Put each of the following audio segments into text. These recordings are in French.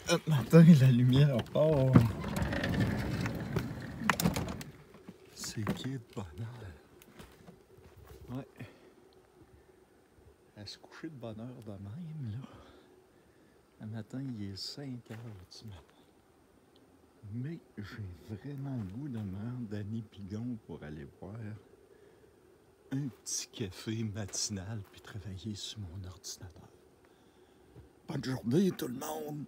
Ce matin, la lumière part. C'est qui de bonheur. Ouais. À se coucher de bonne heure de même, là. Le matin, il est 5 heures du matin. Mais j'ai vraiment le goût de me rendre à Nipigon pour aller boire un petit café matinal puis travailler sur mon ordinateur. Bonne journée, tout le monde!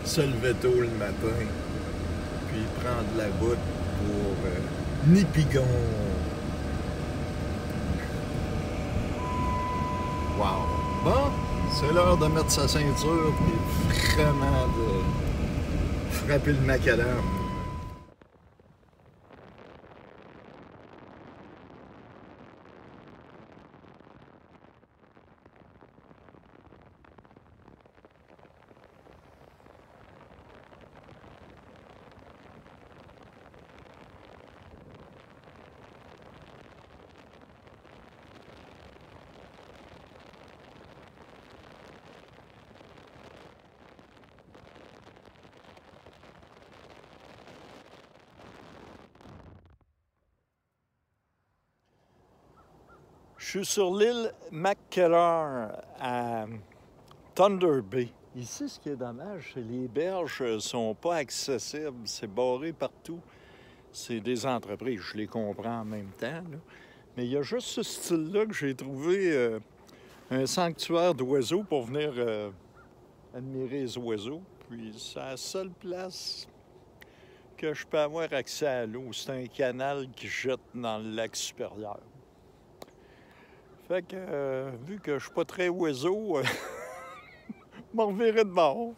Se lever tôt le matin, puis prendre la route pour Nipigon. Wow! Bon, c'est l'heure de mettre sa ceinture et vraiment de frapper le macadam. Je suis sur l'île McKellar à Thunder Bay. Ici, ce qui est dommage, c'est que les berges ne sont pas accessibles. C'est barré partout. C'est des entreprises, je les comprends en même temps, là. Mais il y a juste ce style-là que j'ai trouvé un sanctuaire d'oiseaux pour venir admirer les oiseaux. Puis c'est la seule place que je peux avoir accès à l'eau. C'est un canal qui jette dans le lac supérieur. Fait que, vu que je suis pas très oiseau, je m'en reverrai de bord.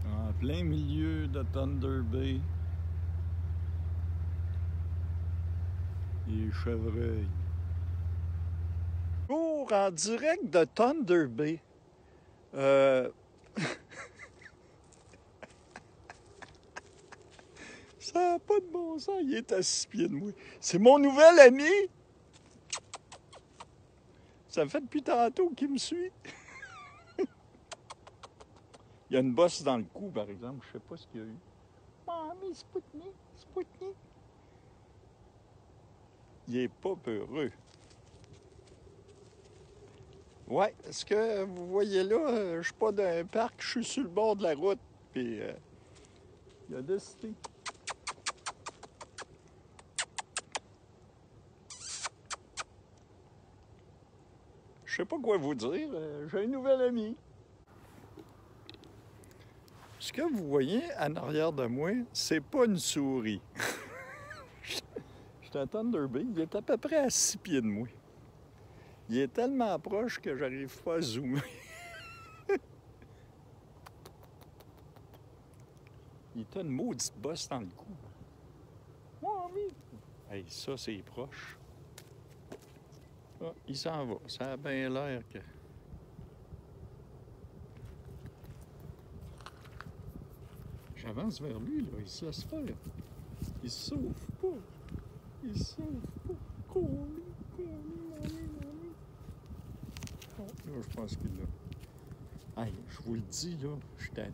En plein milieu de Thunder Bay. Les chevreuils. Cours en direct de Thunder Bay. Ça n'a pas de bon sens, il est à 6 pieds de moi. C'est mon nouvel ami! Ça fait depuis tantôt qu'il me suit. Il y a une bosse dans le cou, par exemple. Je sais pas ce qu'il y a eu. Mamie, Spoutnik, Spoutnik. Il est pas peureux. Ouais, ce que vous voyez là, je suis pas dans un parc, je suis sur le bord de la route. Puis il a décidé. Je sais pas quoi vous dire, j'ai un nouvel ami. Ce que vous voyez en arrière de moi, c'est pas une souris. Je suis à Thunder Bay, il est à peu près à 6 pieds de moi. Il est tellement proche que j'arrive pas à zoomer. Il est une maudite bosse dans le cou. Mamie! Hey, ça, c'est proche. Ah, il s'en va. Ça a bien l'air que... J'avance vers lui, là. Il se laisse faire. Il se sauve pas. Il se sauve pas. Colis. Oh, là, je pense qu'il l'a. Hey, je vous le dis, là, j'étais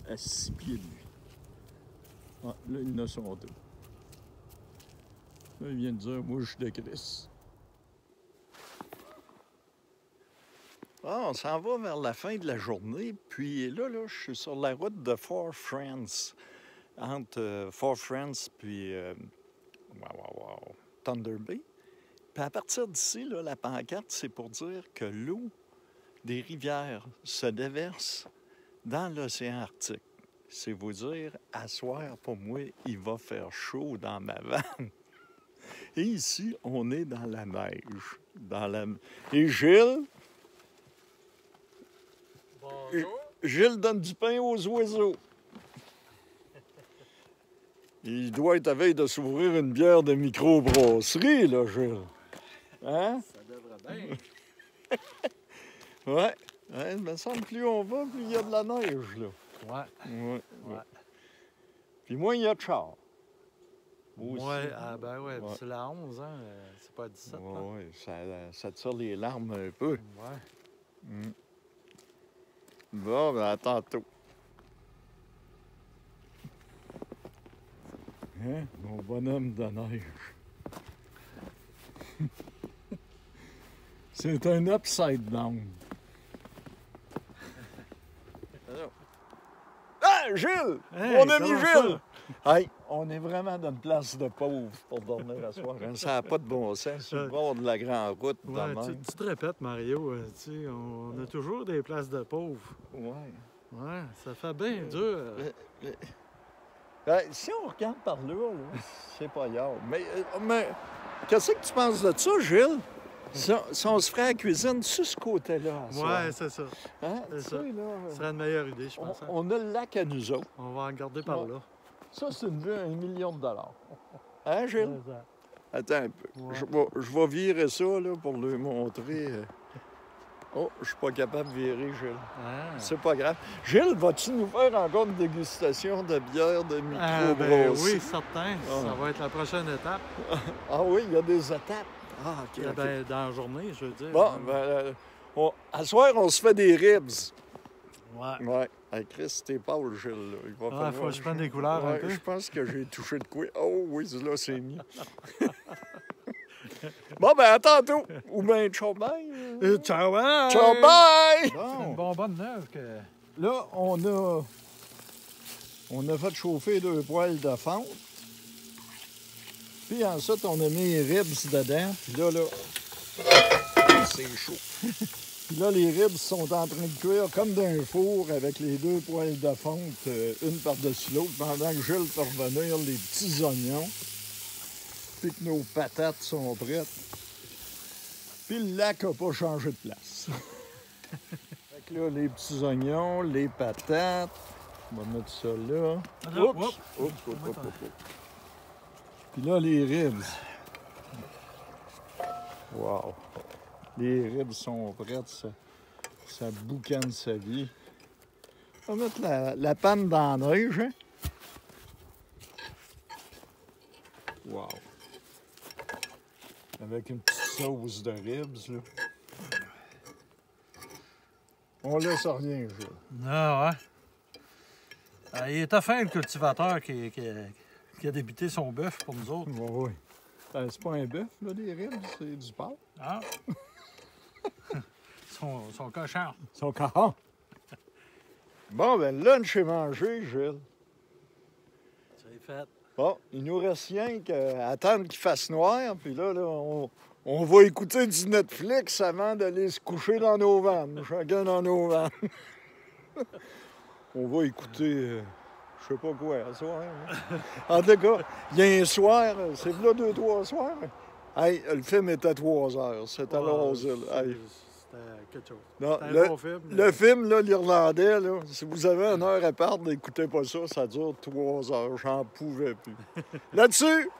à 6 pieds de lui. Ah, là, il en a son dos. Là, il vient de dire, moi, je suis de Chris. Ah, on s'en va vers la fin de la journée, puis là, je suis sur la route de Fort France, entre Fort France puis Thunder Bay. Puis à partir d'ici, là, la pancarte, c'est pour dire que l'eau des rivières se déverse dans l'océan Arctique. C'est vous dire, à soir, pour moi, il va faire chaud dans ma vanne. Et ici, on est dans la neige. Et Gilles... Bon, Gilles donne du pain aux oiseaux. Il doit être à veille de s'ouvrir une bière de microbrasserie, là, Gilles. Hein? Ça devrait bien. Ouais. Ouais, il me semble que plus on va, plus il y a de la neige, là. Ouais. Ouais. Puis moins il y a de chars. Aussi. Ouais, ah ben ouais, Ouais. c'est la 11, hein? C'est pas 17, là. Oui, ça tire les larmes un peu. Ouais. Bon, ben à tantôt. Hein? Mon bonhomme de neige. C'est un upside down. Ah, Gilles! Hey, Mon ami comment Gilles! Hey, on est vraiment dans une place de pauvre pour dormir à soir. Hein? Ça n'a pas de bon sens sur le bord de la grande route. de Ouais, même. tu te répètes, Mario, tu sais, on a toujours des places de pauvres. Ouais. Ouais, ça fait bien dur. Ben, si on regarde par là, c'est pas grave. Mais qu'est-ce que tu penses de ça, Gilles? Si on se ferait la cuisine sur ce côté-là, à soir. Ouais, c'est ça. Hein? c'est Tu ça. sais, là, Ce serait une meilleure idée, je pense. Hein. on a le lac à nous autres. On va en garder par là. Ça, c'est une vue à $1 million. Hein, Gilles? C'est ça. Attends un peu. Ouais. Je vais virer ça là, pour lui montrer. Oh, je suis pas capable de virer, Gilles. Ah. C'est pas grave. Gilles, vas-tu nous faire encore une dégustation de bière de Ah, ben microbrasserie? oui, certain. Ah. Ça va être la prochaine étape. Ah oui, il y a des étapes. Ah, OK. OK. Ben, dans la journée, je veux dire. Bon, hein. ben, à soir, on se fait des ribs. Ouais. Ouais. Hey, Chris, t'es pas au Gilles, là. Il va Ah, falloir- faut que je prenne des couleurs un Ouais, peu. je pense que j'ai touché de quoi. Oh oui, là, c'est mieux. Bon, ben, à tantôt. Ou bien, ciao, bye. Ciao, hein? Ciao, bye. C'est une bonne neuve que... Là, on a fait chauffer 2 poêles de fonte. Puis ensuite, on a mis les ribs dedans. Puis là, c'est chaud. Puis là, les ribs sont en train de cuire comme dans un four avec les 2 poêles de fonte, une par-dessus l'autre, pendant que Gilles fait revenir les petits oignons. Puis que nos patates sont prêtes. Puis le lac n'a pas changé de place. Fait que là, les petits oignons, les patates. On va mettre ça là. Oups. Oups. Puis là, les ribs. Wow. Les ribs sont prêtes. Ça boucane sa vie. On va mettre la panne dans la neige. Hein? Wow. Avec une petite sauce de ribs, là. On laisse rien, Gilles. Ah, ouais. Il était fin, le cultivateur qui a débuté son bœuf pour nous autres. Oui. C'est pas un bœuf, là, des ribs, c'est du porc. Ah. son cochon. Son caron. Bon, ben, lunch est mangé, Gilles. C'est fait. Bon, il nous reste rien qu'à attendre qu'il fasse noir, puis là, on va écouter du Netflix avant d'aller se coucher dans nos vannes, chacun dans nos vannes. On va écouter, je sais pas quoi, à soir. Hein? En tout cas, il y a un soir, c'est là 2-3 soirs. Hey, le film est à 3 heures, c'est à l'asile. Hey. C'était quelque chose. Non, C'était un bon film. le film, là, l'Irlandais, là, si vous avez une heure à part, n'écoutez pas ça, ça dure 3 heures, j'en pouvais plus. Là-dessus,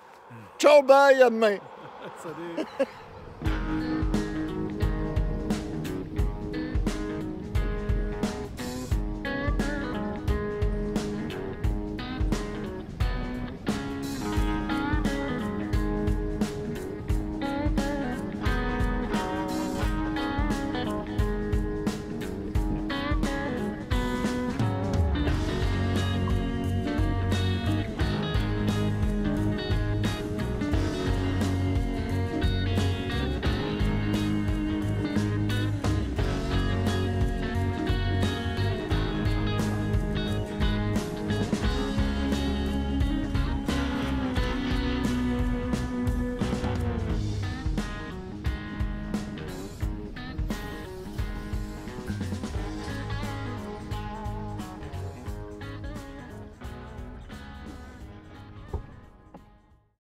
ciao, bye, à demain. Salut.